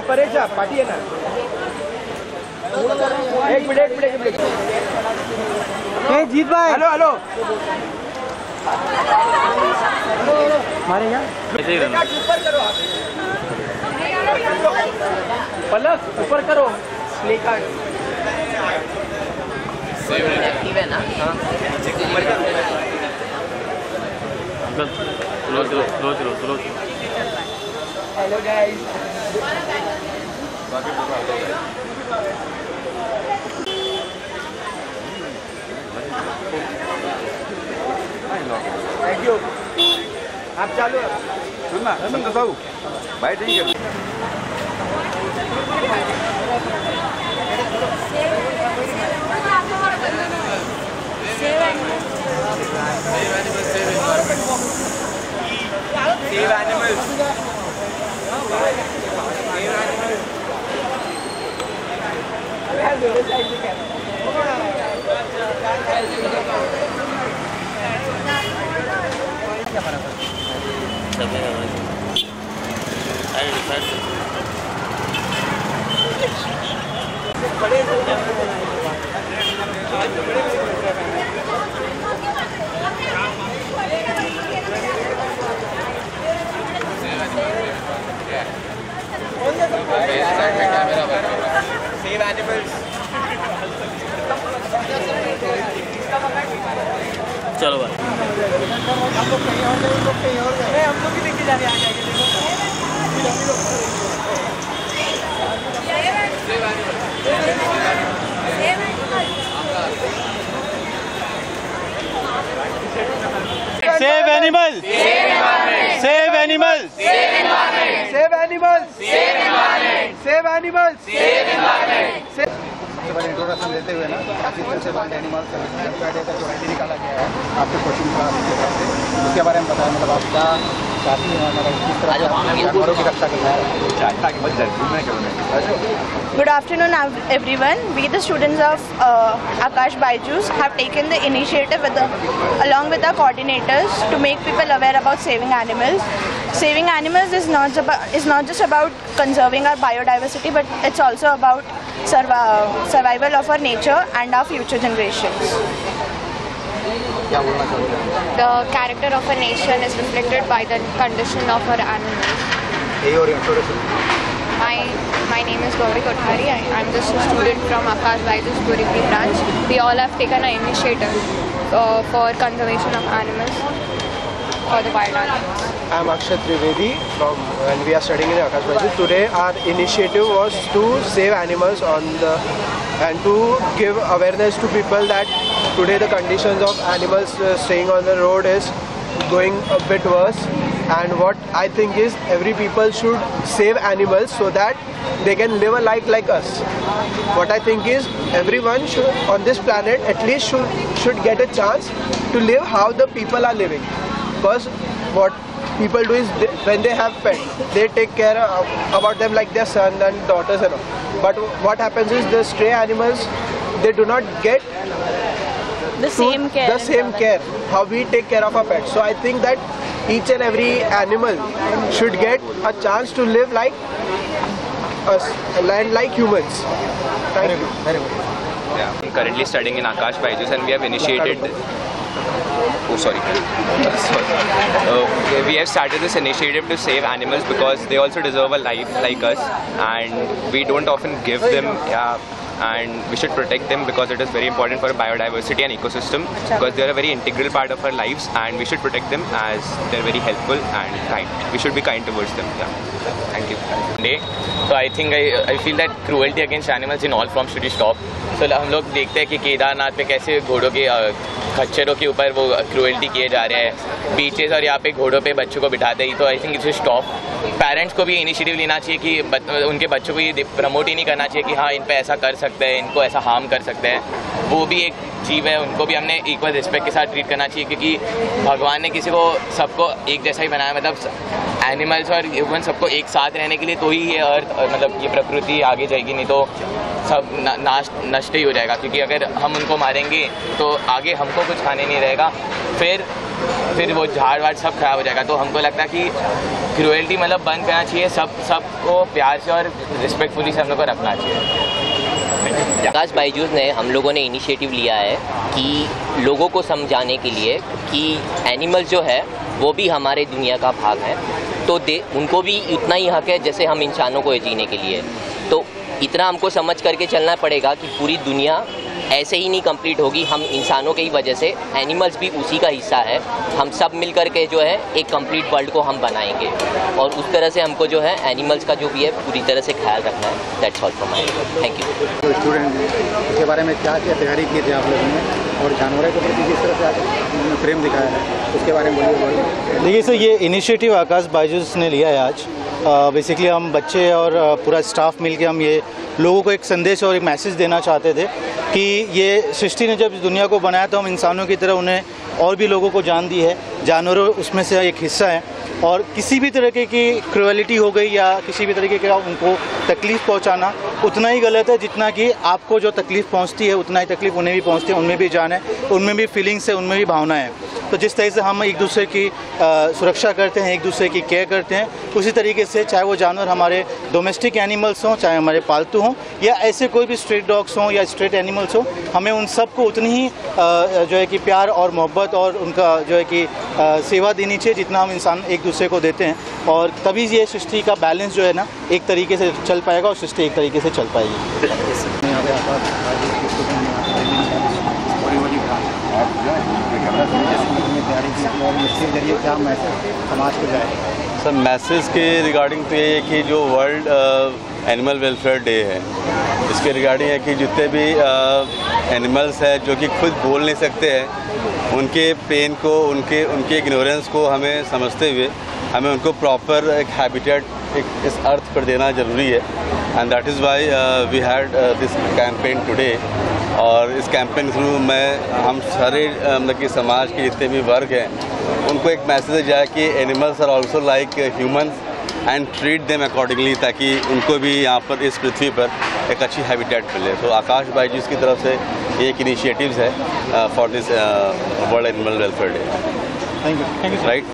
Paresh party है ना। एक मिनट जीत भाई। हेलो हेलो हमारे यहाँ ऊपर करो आप। पलक ऊपर करो प्ले कार्ड एक्टिव है ना। हाँ slow. Hello guys. Thank you. आप चालू सुनना संतोष बाबू भाई ठीक है। Save animals. Save animals. चलो भाई हम लोग कहीं और गए हम लोग ही लेके जा रहे हैं। Save animals. Save animals. Save environment. Save animals. Save environment. Save animals. Save environment. सबसे पहले इंट्रोडक्शन देते हुए ना सेव एनिमल्स का जो आईडी निकाला गया है आपके कोचिंग का उसके बारे में बताया। मतलब आप क्या चाहती हैं मतलब किस तरह से जानवरों की रक्षा करना है। Good afternoon everyone. We the students of Akash Byju's have taken the initiative along with our coordinators to make people aware about saving animals. Saving animals is not just about conserving our biodiversity, but it's also about survival of our nature and our future generations. The character of a nation is reflected by the condition of our animals. My name is Gauri Kothari. I'm just a student from Akash Byju's Borivali branch. We all have taken an initiative for conservation of animals, for the wild animals. I'm Akshat Trivedi and we are studying in Akash Byju's. Today our initiative was to save animals and to give awareness to people that today the conditions of animals staying on the road is going a bit worse, and what I think is every people should save animals so that they can live a life like us. What I think is everyone should on this planet at least should get a chance to live how the people are living, because what people do is when they have pets they take care about them like their son and daughters and all. But what happens is the stray animals, they do not get the same care how we take care of our pets. So I think that each and every animal should get a chance to live like us and like humans. Thank you. Very good. Yeah, I'm currently studying in Akash Byju's and we have initiated we have started this initiative to save animals because they also deserve a life like us, and we don't often give them, and we should protect them because it is very important for biodiversity and ecosystem, because they are a very integral part of our lives and we should protect them as they are very helpful and kind. We should be kind towards them. Yeah. Thank you. So I think I feel that cruelty against animals in all forms should be stopped. So हम लोग देखते हैं कि केदारनाथ पे कैसे घोड़ों के खच्चरों के ऊपर वो क्रूएल्टी किए जा रहे हैं, बीचेस और यहाँ पे घोड़ों पे बच्चों को बिठाते ही. तो I think it should stop. Parents को भी इनिशिएटिव लेना चाहिए कि उनके बच्चों को ये प्रमोट ही नहीं करना चाहिए कि हाँ इन पे ऐसा कर सकते हैं, इनको ऐसा हार्म कर सकते हैं. वो भी एक जीव है, उनको भी हमने इक्वल रिस्पेक्ट के साथ ट्रीट करना चाहिए, क्योंकि भगवान ने किसी को सबको एक जैसा ही बनाया. मतलब एनिमल्स और ह्यूमन सबको एक साथ रहने के लिए तो ही ये अर्थ मतलब ये प्रकृति आगे जाएगी, नहीं तो सब नष्ट ही हो जाएगा. क्योंकि अगर हम उनको मारेंगे तो आगे हमको कुछ खाने नहीं रहेगा. फिर फिर वो झाड़ वाड़ सब खराब हो जाएगा। तो हमको लगता है कि क्रूएल्टी मतलब बंद करना चाहिए, सबको प्यार से और रिस्पेक्टफुली से हम लोग को रखना चाहिए। आकाश बायजूस ने हम लोगों ने इनिशिएटिव लिया है कि लोगों को समझाने के लिए कि एनिमल जो है वो भी हमारे दुनिया का भाग है, तो उनको भी उतना ही हक है जैसे हम इंसानों को जीने के लिए। तो इतना हमको समझ करके चलना पड़ेगा कि पूरी दुनिया ऐसे ही नहीं कंप्लीट होगी, हम इंसानों की वजह से, एनिमल्स भी उसी का हिस्सा है। हम सब मिल कर के जो है एक कंप्लीट वर्ल्ड को हम बनाएंगे और उस तरह से हमको जो है एनिमल्स का जो भी है पूरी तरह से ख्याल रखना है। That's all from my and, thank you. तो स्टूडेंट इसके बारे में क्या क्या तैयारी की थी आप लोगों ने और जानवरों के प्रति जिस तरह से आज प्रेम दिखाया है उसके बारे में बोलिए। देखिए सर, ये इनिशिएटिव आकाश बायजूस ने लिया है आज। बेसिकली हम बच्चे और पूरा स्टाफ मिलके हम ये लोगों को एक संदेश और एक मैसेज देना चाहते थे कि ये सृष्टि ने जब इस दुनिया को बनाया तो हम इंसानों की तरह उन्हें और भी लोगों को जान दी है, जानवरों उसमें से एक हिस्सा है और किसी भी तरीके की क्रूएलिटी हो गई या किसी भी तरीके का उनको तकलीफ़ पहुंचाना उतना ही गलत है जितना कि आपको जो तकलीफ़ पहुंचती है उतना ही तकलीफ़ उन्हें भी पहुंचती है। उनमें भी जान है, उनमें भी फीलिंग्स है, उनमें भी भावनाएं हैं। तो जिस तरह से हम एक दूसरे की सुरक्षा करते हैं, एक दूसरे की केयर करते हैं, उसी तरीके से चाहे वो जानवर हमारे डोमेस्टिक एनिमल्स हों, चाहे हमारे पालतू हों या ऐसे कोई भी स्ट्रीट डॉग्स हों या स्ट्रीट एनिमल्स हों, हमें उन सबको उतनी ही जो है कि प्यार और मोहब्बत और उनका जो है कि सेवा देनी चाहिए जितना हम इंसान एक दूसरे को देते हैं। और तभी ये सृष्टि का बैलेंस जो है ना एक तरीके से चल पाएगा और सृष्टि एक तरीके से चल पाएगी। क्या मैसेज समाज को जाए? सर मैसेज के रिगार्डिंग तो ये है कि जो वर्ल्ड एनिमल वेलफेयर डे है इसके रिगार्डिंग है कि जितने भी एनिमल्स हैं जो कि खुद बोल नहीं सकते हैं उनके पेन को उनके इग्नोरेंस को हमें समझते हुए हमें उनको प्रॉपर एक हैबिटेट इस अर्थ पर देना ज़रूरी है। And that is why we had this campaign today. और इस कैंपेन थ्रू हम सारे मतलब कि समाज के जितने भी वर्ग हैं उनको एक मैसेज जाए कि animals are also like humans and treat them accordingly, ताकि उनको भी यहाँ पर इस पृथ्वी पर एक अच्छी हैबिटेट मिले। तो आकाश बायजूस की तरफ से एक इनिशिएटिव्स है for this world animal welfare day. Thank you. Right.